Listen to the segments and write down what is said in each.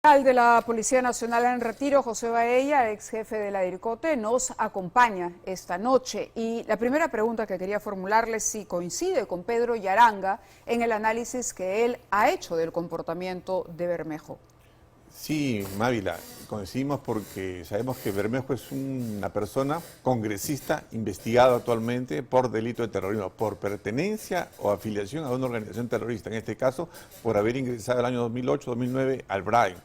El de la Policía Nacional en retiro, José Baella, ex jefe de la DIRCOTE, nos acompaña esta noche. Y la primera pregunta que quería formularle es si coincide con Pedro Yaranga en el análisis que él ha hecho del comportamiento de Bermejo. Sí, Mávila, coincidimos porque sabemos que Bermejo es una persona congresista investigado actualmente por delito de terrorismo, por pertenencia o afiliación a una organización terrorista, en este caso por haber ingresado el año 2008-2009 al BRAE.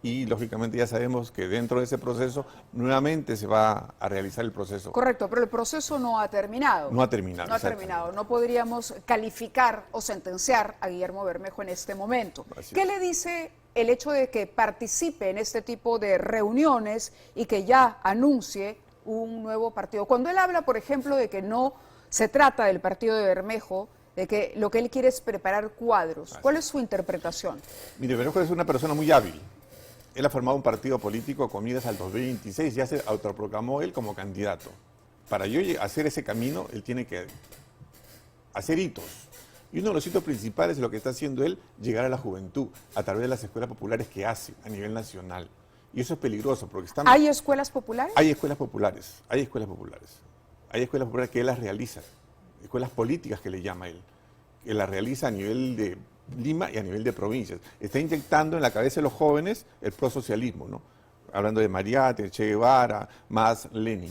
Y lógicamente ya sabemos que dentro de ese proceso nuevamente se va a realizar el proceso. Correcto, pero el proceso no ha terminado. No ha terminado. No ha terminado. No podríamos calificar o sentenciar a Guillermo Bermejo en este momento. ¿Qué le dice el hecho de que participe en este tipo de reuniones y que ya anuncie un nuevo partido? Cuando él habla, por ejemplo, de que no se trata del partido de Bermejo, de que lo que él quiere es preparar cuadros, ¿cuál es su interpretación? Mire, Bermejo es una persona muy hábil. Él ha formado un partido político con miras al 2026, ya se autoproclamó él como candidato. Para yo hacer ese camino, él tiene que hacer hitos. Y uno de los hitos principales de lo que está haciendo él, llegar a la juventud a través de las escuelas populares que hace a nivel nacional. Y eso es peligroso porque están... ¿Hay escuelas populares? Hay escuelas populares, hay escuelas populares. Hay escuelas populares que él las realiza, escuelas políticas que le llama él, que las realiza a nivel de Lima y a nivel de provincias. Está inyectando en la cabeza de los jóvenes el prosocialismo, ¿no? Hablando de Mariátegui, Che Guevara, más Lenin.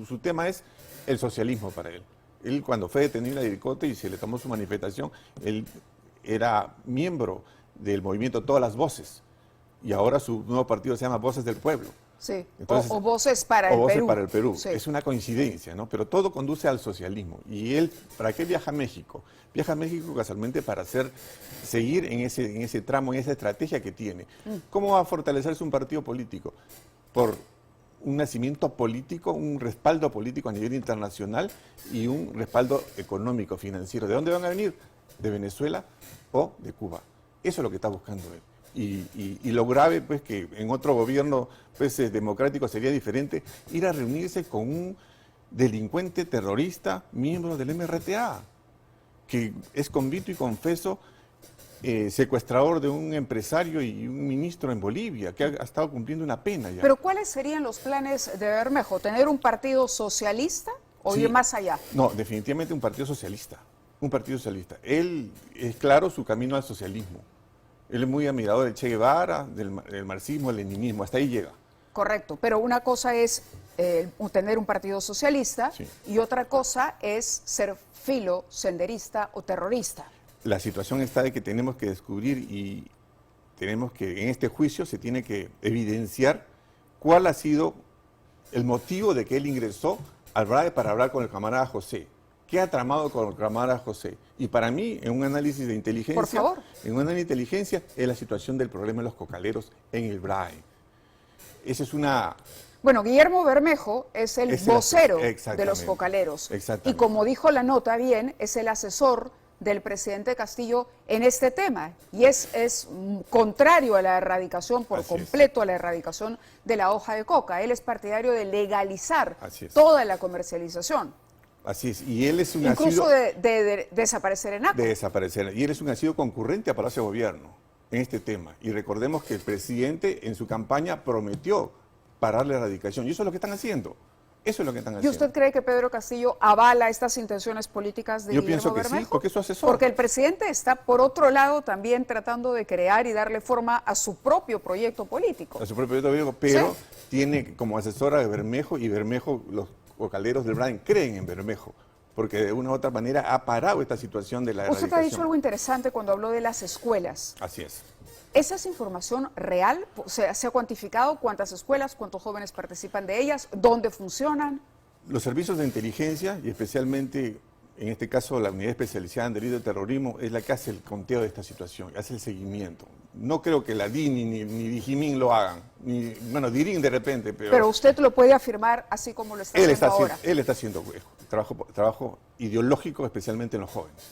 Su tema es el socialismo para él. Él cuando fue detenido en la DIRCOTE y se le tomó su manifestación, él era miembro del movimiento Todas las Voces. Y ahora su nuevo partido se llama Voces del Pueblo. Sí, entonces, o Voces para el Perú. Voces para el Perú. Sí. Es una coincidencia, ¿no? Pero todo conduce al socialismo. ¿Y él para qué viaja a México? Viaja a México casualmente para seguir en ese tramo, en esa estrategia que tiene. ¿Cómo va a fortalecerse un partido político? Por un nacimiento político, un respaldo político a nivel internacional y un respaldo económico, financiero. ¿De dónde van a venir? ¿De Venezuela o de Cuba? Eso es lo que está buscando él. Y lo grave, pues, que en otro gobierno pues, democrático sería diferente, ir a reunirse con un delincuente terrorista, miembro del MRTA, que es convicto y confeso secuestrador de un empresario y un ministro en Bolivia, que ha estado cumpliendo una pena ya. Pero ¿cuáles serían los planes de Bermejo? ¿Tener un partido socialista o ir más allá? No, definitivamente un partido socialista. Un partido socialista. Él es claro su camino al socialismo. Él es muy admirador del Che Guevara, del marxismo, del leninismo, hasta ahí llega. Correcto, pero una cosa es tener un partido socialista y otra cosa es ser filo, senderista o terrorista. La situación está de que tenemos que descubrir y tenemos que, en este juicio se tiene que evidenciar cuál ha sido el motivo de que él ingresó al BRAE para hablar con el camarada José. ¿Qué ha tramado con el camarada José? Y para mí, en un análisis de inteligencia, por favor, en un análisis de inteligencia, es la situación del problema de los cocaleros en el BRAE. Esa es una... Bueno, Guillermo Bermejo es el vocero de los cocaleros. Y como dijo la nota bien, es el asesor del presidente Castillo en este tema. Y es contrario a la erradicación, por completo a la erradicación de la hoja de coca. Él es partidario de legalizar toda la comercialización. Así es, y él es un incluso de desaparecer en ACO. De desaparecer, y él es un asiduo concurrente a Palacio de Gobierno en este tema. Y recordemos que el presidente en su campaña prometió parar la erradicación, y eso es lo que están haciendo. Eso es lo que están haciendo. ¿Y usted cree que Pedro Castillo avala estas intenciones políticas de Guillermo Bermejo? Yo pienso que sí, porque es su asesor. Porque el presidente está, por otro lado, también tratando de crear y darle forma a su propio proyecto político. A su propio proyecto político, pero tiene como asesora de Bermejo, y Bermejo, los cocaleros del BRAE creen en Bermejo, porque de una u otra manera ha parado esta situación de la erradicación. Usted ha dicho algo interesante cuando habló de las escuelas. Así es. ¿Esa es información real? ¿Se ha cuantificado cuántas escuelas, cuántos jóvenes participan de ellas, dónde funcionan? Los servicios de inteligencia, y especialmente en este caso la unidad especializada en delito de terrorismo, es la que hace el conteo de esta situación, hace el seguimiento. No creo que la DINI ni Digimin lo hagan, bueno, DIRIN de repente, pero... Pero usted lo puede afirmar así como lo está haciendo ahora. Él está haciendo trabajo ideológico, especialmente en los jóvenes.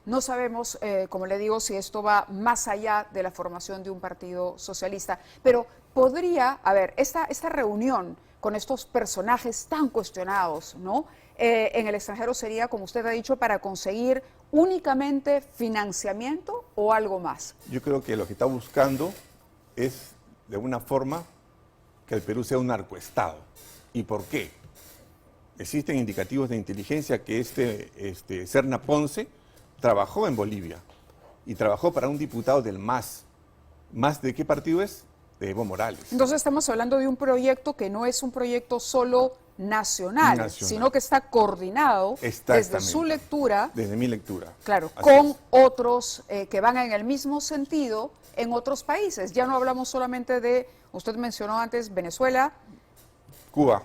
No sabemos, como le digo, si esto va más allá de la formación de un partido socialista, pero podría, a ver, esta reunión con estos personajes tan cuestionados, ¿no? En el extranjero sería, como usted ha dicho, para conseguir únicamente financiamiento o algo más. Yo creo que lo que está buscando es, de alguna forma, que el Perú sea un narcoestado. ¿Y por qué? Existen indicativos de inteligencia que Serna Ponce trabajó en Bolivia y trabajó para un diputado del MAS. ¿MAS de qué partido es? De Evo Morales. Entonces estamos hablando de un proyecto que no es un proyecto solo nacional, sino que está coordinado desde su lectura. Desde mi lectura. Claro, con otros que van en el mismo sentido en otros países. Ya no hablamos solamente de, usted mencionó antes, Venezuela, Cuba,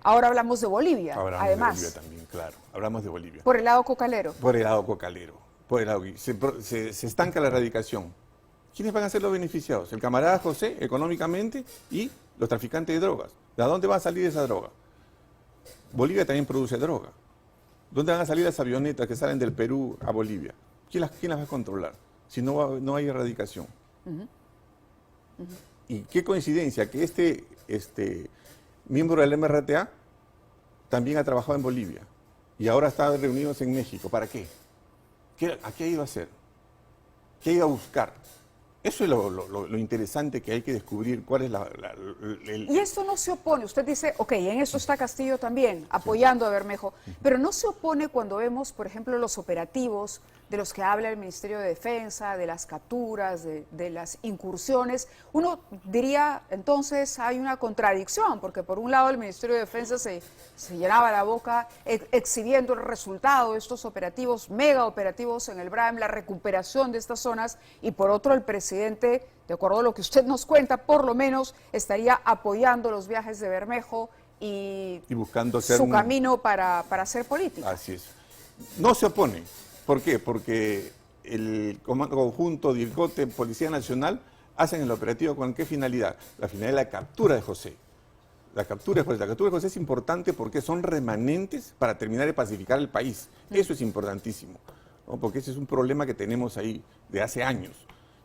ahora hablamos de Bolivia, hablamos además. De Bolivia también, claro, hablamos de Bolivia. Por el lado cocalero. Por el lado cocalero. Por el lado, se estanca la erradicación. ¿Quiénes van a ser los beneficiados? El camarada José, económicamente, y los traficantes de drogas. ¿De dónde va a salir esa droga? Bolivia también produce droga. ¿Dónde van a salir las avionetas que salen del Perú a Bolivia? ¿Quién las va a controlar? Si no hay erradicación. Y qué coincidencia que este miembro del MRTA también ha trabajado en Bolivia y ahora está reunidos en México. ¿Para qué? ¿A qué ha ido a hacer? ¿Qué ha ido a buscar? Eso es lo interesante que hay que descubrir, cuál es Y esto no se opone, usted dice, ok, en esto está Castillo también, apoyando a Bermejo, pero no se opone cuando vemos, por ejemplo, los operativos de los que habla el Ministerio de Defensa, de las capturas, de las incursiones. Uno diría, entonces, hay una contradicción, porque por un lado el Ministerio de Defensa se llenaba la boca exhibiendo el resultado de estos operativos, mega operativos en el BRAEM, la recuperación de estas zonas, y por otro el presidente, de acuerdo a lo que usted nos cuenta, por lo menos estaría apoyando los viajes de Bermejo y buscando su camino para hacer política. Así es. No se opone. ¿Por qué? Porque el Comando Conjunto, DIRCOTE, Policía Nacional, hacen el operativo ¿con qué finalidad? La finalidad de la captura de José. La captura de José es importante porque son remanentes para terminar de pacificar el país. Eso es importantísimo, ¿no? Porque ese es un problema que tenemos ahí de hace años.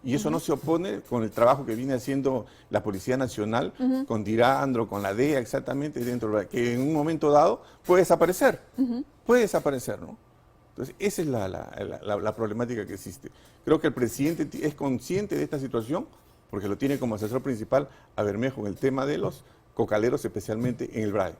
Y eso no se opone con el trabajo que viene haciendo la Policía Nacional, con Dirandro, con la DEA, exactamente, dentro de que en un momento dado puede desaparecer. Puede desaparecer, ¿no? Entonces, esa es la problemática que existe. Creo que el presidente es consciente de esta situación, porque lo tiene como asesor principal a Bermejo en el tema de los cocaleros, especialmente en el BRAE.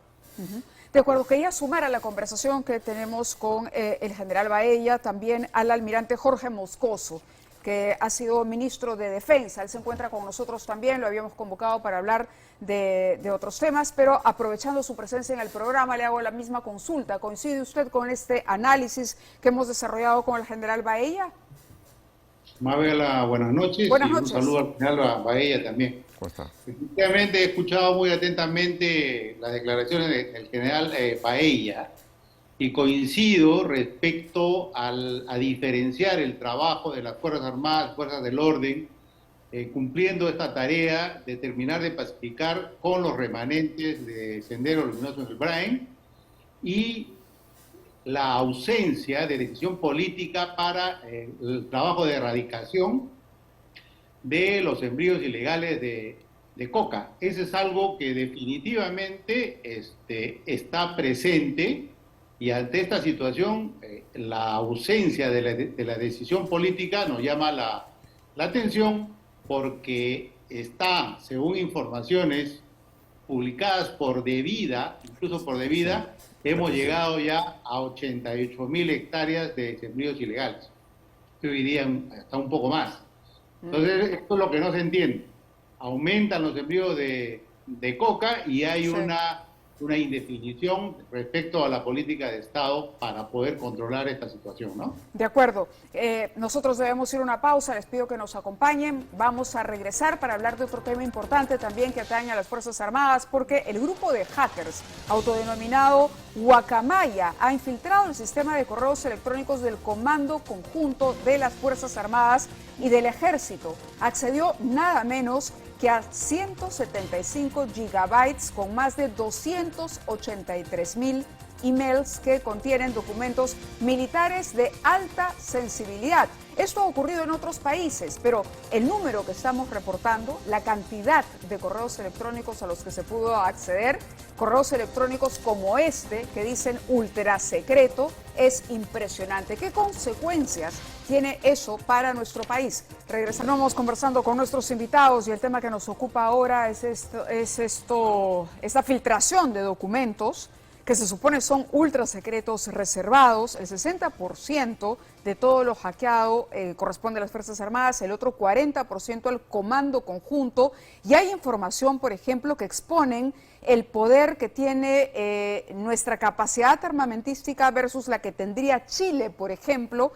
De acuerdo, quería sumar a la conversación que tenemos con el general Baella, también al almirante Jorge Moscoso, que ha sido ministro de Defensa. Él se encuentra con nosotros también, lo habíamos convocado para hablar de otros temas, pero aprovechando su presencia en el programa, le hago la misma consulta. ¿Coincide usted con este análisis que hemos desarrollado con el general Baella? Mabela, buenas noches. Buenas y noches. Un saludo al general Baella también. ¿Cómo está? Efectivamente, he escuchado muy atentamente las declaraciones del general Baella y coincido respecto a diferenciar el trabajo de las Fuerzas Armadas, Fuerzas del Orden, cumpliendo esta tarea de terminar de pacificar con los remanentes de Sendero Luminoso en el BRAEM y la ausencia de decisión política para el trabajo de erradicación de los sembríos ilegales de coca. Ese es algo que definitivamente está presente, y ante esta situación la ausencia de la decisión política nos llama la atención, porque está, según informaciones publicadas por Devida, incluso por Devida, hemos llegado ya a 88.000 hectáreas de sembríos ilegales. Yo diría hasta un poco más. Entonces, esto es lo que no se entiende. Aumentan los sembríos de coca y hay una indefinición respecto a la política de Estado para poder controlar esta situación, ¿no? De acuerdo. Nosotros debemos ir a una pausa, les pido que nos acompañen. Vamos a regresar para hablar de otro tema importante también que atañe a las Fuerzas Armadas, porque el grupo de hackers autodenominado Guacamaya ha infiltrado el sistema de correos electrónicos del Comando Conjunto de las Fuerzas Armadas y del Ejército. Accedió nada menos que a 175 gigabytes con más de 283.000 emails que contienen documentos militares de alta sensibilidad. Esto ha ocurrido en otros países, pero el número que estamos reportando, la cantidad de correos electrónicos a los que se pudo acceder, correos electrónicos como este, que dicen ultra secreto, es impresionante. ¿Qué consecuencias tiene eso para nuestro país? Regresamos conversando con nuestros invitados y el tema que nos ocupa ahora es esta filtración de documentos que se supone son ultra secretos reservados. El 60% de todo lo hackeado corresponde a las Fuerzas Armadas, el otro 40% al Comando Conjunto. Y hay información, por ejemplo, que exponen el poder que tiene nuestra capacidad armamentística versus la que tendría Chile, por ejemplo.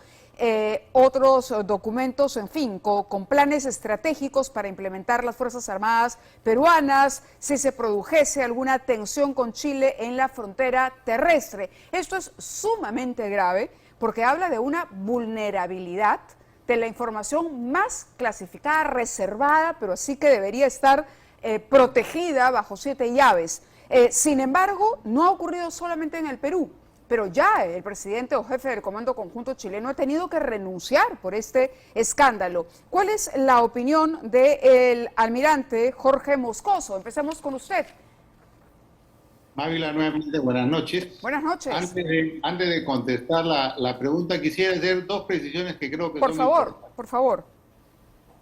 Otros documentos, en fin, con planes estratégicos para implementar las Fuerzas Armadas peruanas si se produjese alguna tensión con Chile en la frontera terrestre. Esto es sumamente grave porque habla de una vulnerabilidad de la información más clasificada, reservada, pero sí que debería estar protegida bajo 7 llaves. Sin embargo, no ha ocurrido solamente en el Perú. Pero ya el presidente o jefe del Comando Conjunto chileno ha tenido que renunciar por este escándalo. ¿Cuál es la opinión del almirante Jorge Moscoso? Empecemos con usted. Mávila, nuevamente, buenas noches. Buenas noches. Antes de contestar la pregunta, quisiera hacer 2 precisiones que creo que son importantes. Por favor.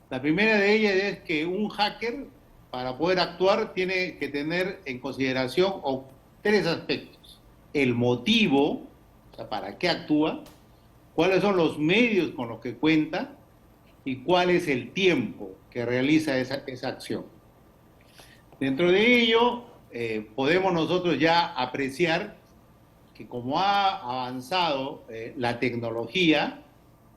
La primera de ellas es que un hacker, para poder actuar, tiene que tener en consideración 3 aspectos. El motivo, o sea, para qué actúa, cuáles son los medios con los que cuenta y cuál es el tiempo que realiza esa acción. Dentro de ello, podemos nosotros ya apreciar que como ha avanzado la tecnología,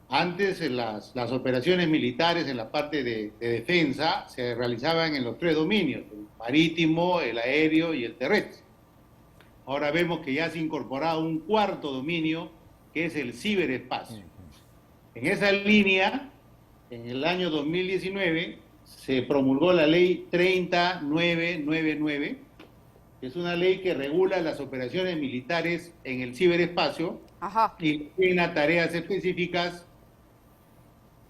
antes las operaciones militares en la parte de defensa se realizaban en los 3 dominios, el marítimo, el aéreo y el terrestre. Ahora vemos que ya se ha incorporado un 4º dominio, que es el ciberespacio. En esa línea, en el año 2019, se promulgó la ley 30999, que es una ley que regula las operaciones militares en el ciberespacio. Ajá. Y tiene tareas específicas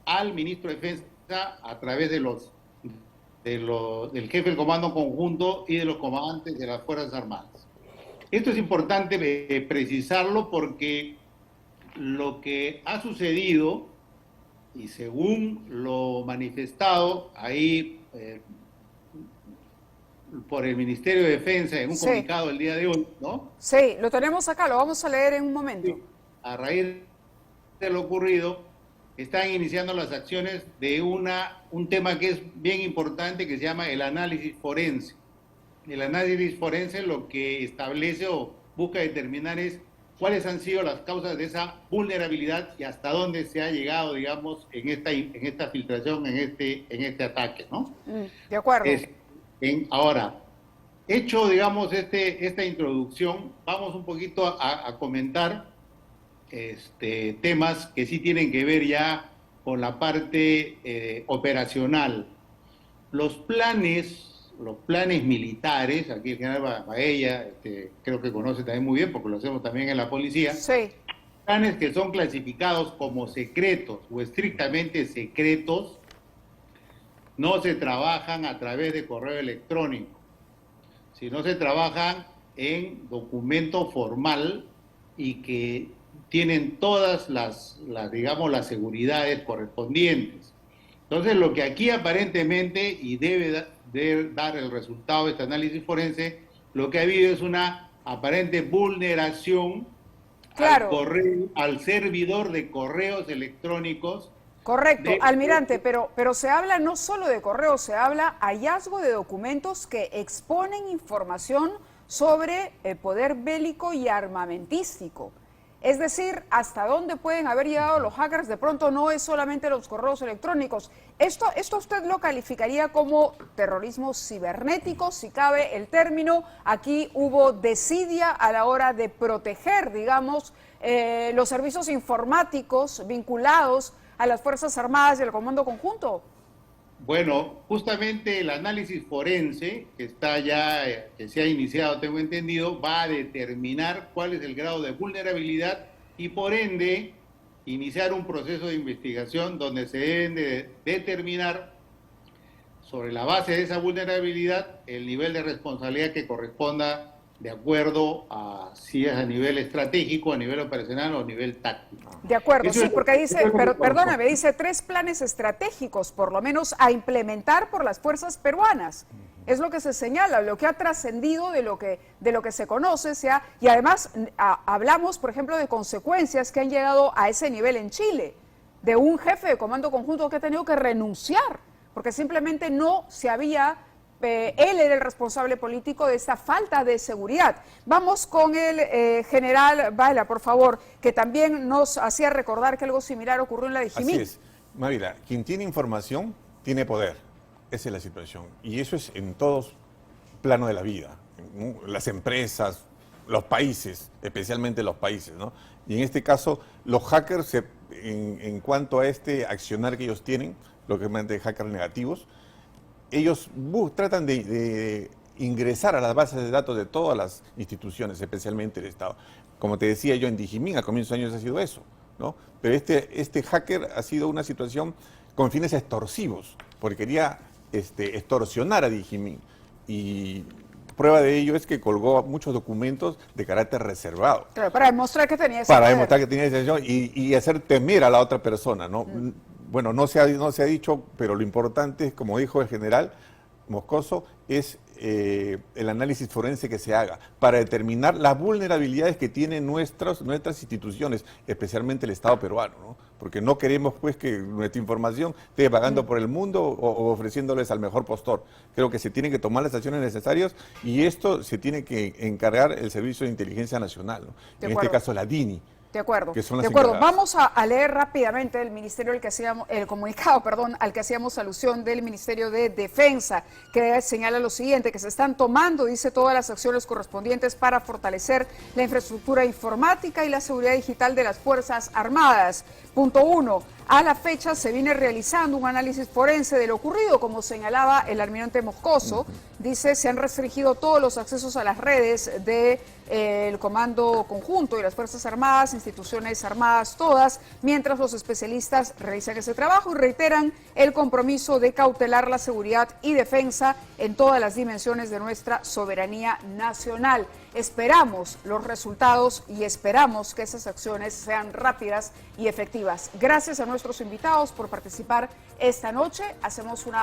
al ministro de Defensa a través del jefe del Comando Conjunto y de los comandantes de las Fuerzas Armadas. Esto es importante precisarlo porque lo que ha sucedido, y según lo manifestado ahí por el Ministerio de Defensa en un comunicado el día de hoy, ¿no? Sí, lo tenemos acá, lo vamos a leer en un momento. Sí. A raíz de lo ocurrido, están iniciando las acciones de un tema que es bien importante que se llama el análisis forense. El análisis forense lo que establece o busca determinar es cuáles han sido las causas de esa vulnerabilidad y hasta dónde se ha llegado, digamos, en esta filtración, en este ataque, ¿no? De acuerdo. Ahora, hecho, digamos, esta introducción, vamos un poquito a comentar temas que sí tienen que ver ya con la parte operacional. Los planes militares, aquí el general Baella, creo que conoce también muy bien porque lo hacemos también en la policía, sí. Planes que son clasificados como secretos o estrictamente secretos, no se trabajan a través de correo electrónico, sino se trabajan en documento formal y que tienen todas las seguridades correspondientes. Entonces, lo que aquí aparentemente, y debe dar el resultado de este análisis forense, lo que ha habido es una aparente vulneración al servidor de correos electrónicos. Correcto, almirante, pero se habla no solo de correos, se habla hallazgo de documentos que exponen información sobre el poder bélico y armamentístico. Es decir, hasta dónde pueden haber llegado los hackers, de pronto no es solamente los correos electrónicos. ¿Esto usted lo calificaría como terrorismo cibernético, si cabe el término? Aquí hubo desidia a la hora de proteger, digamos, los servicios informáticos vinculados a las Fuerzas Armadas y al Comando Conjunto. Bueno, justamente el análisis forense, que se ha iniciado, tengo entendido, va a determinar cuál es el grado de vulnerabilidad y por ende iniciar un proceso de investigación donde se deben de determinar sobre la base de esa vulnerabilidad el nivel de responsabilidad que corresponda de acuerdo a si es a nivel estratégico, a nivel operacional o a nivel táctico. De acuerdo, Eso sí, es- porque dice, perdóname, dice 3 planes estratégicos, por lo menos a implementar por las fuerzas peruanas. Es lo que se señala, lo que ha trascendido de lo que se conoce, y además hablamos, por ejemplo, de consecuencias que han llegado a ese nivel en Chile, de un jefe de comando conjunto que ha tenido que renunciar, porque simplemente no se había... él era el responsable político de esta falta de seguridad. Vamos con el general Baela, por favor, que también nos hacía recordar que algo similar ocurrió en la de Jimín. Así es. Mávila, quien tiene información tiene poder. Esa es la situación. Y eso es en todos planos de la vida. ¿No? Las empresas, los países, especialmente los países, ¿no? Y en este caso, los hackers, en cuanto a este accionar que ellos tienen, lo que llaman de hackers negativos, ellos tratan de ingresar a las bases de datos de todas las instituciones, especialmente el Estado. Como te decía yo, en Dijimín a comienzos de años ha sido eso, ¿no? Pero este hacker ha sido una situación con fines extorsivos, porque quería extorsionar a Dijimín. Y prueba de ello es que colgó muchos documentos de carácter reservado. Claro, para demostrar que tenía ese Para poder. demostrar que tenía esa acción y hacer temer a la otra persona, ¿no? Bueno, no se ha dicho, pero lo importante es, como dijo el general Moscoso, es el análisis forense que se haga para determinar las vulnerabilidades que tienen nuestras instituciones, especialmente el Estado peruano, ¿no? Porque no queremos pues que nuestra información esté vagando por el mundo o ofreciéndoles al mejor postor. Creo que se tienen que tomar las acciones necesarias y esto se tiene que encargar el Servicio de Inteligencia Nacional, ¿no? En este caso la DINI. De acuerdo, que son las de acuerdo. encargadas. Vamos a leer rápidamente el comunicado, al que hacíamos alusión del Ministerio de Defensa, que señala lo siguiente, que se están tomando, dice, todas las acciones correspondientes para fortalecer la infraestructura informática y la seguridad digital de las Fuerzas Armadas. Punto 1. A la fecha se viene realizando un análisis forense de lo ocurrido, como señalaba el almirante Moscoso. Dice, se han restringido todos los accesos a las redes del Comando Conjunto y las Fuerzas Armadas, instituciones armadas todas, mientras los especialistas realizan ese trabajo y reiteran el compromiso de cautelar la seguridad y defensa en todas las dimensiones de nuestra soberanía nacional. Esperamos los resultados y esperamos que esas acciones sean rápidas y efectivas. Gracias a nuestros invitados por participar esta noche. Hacemos una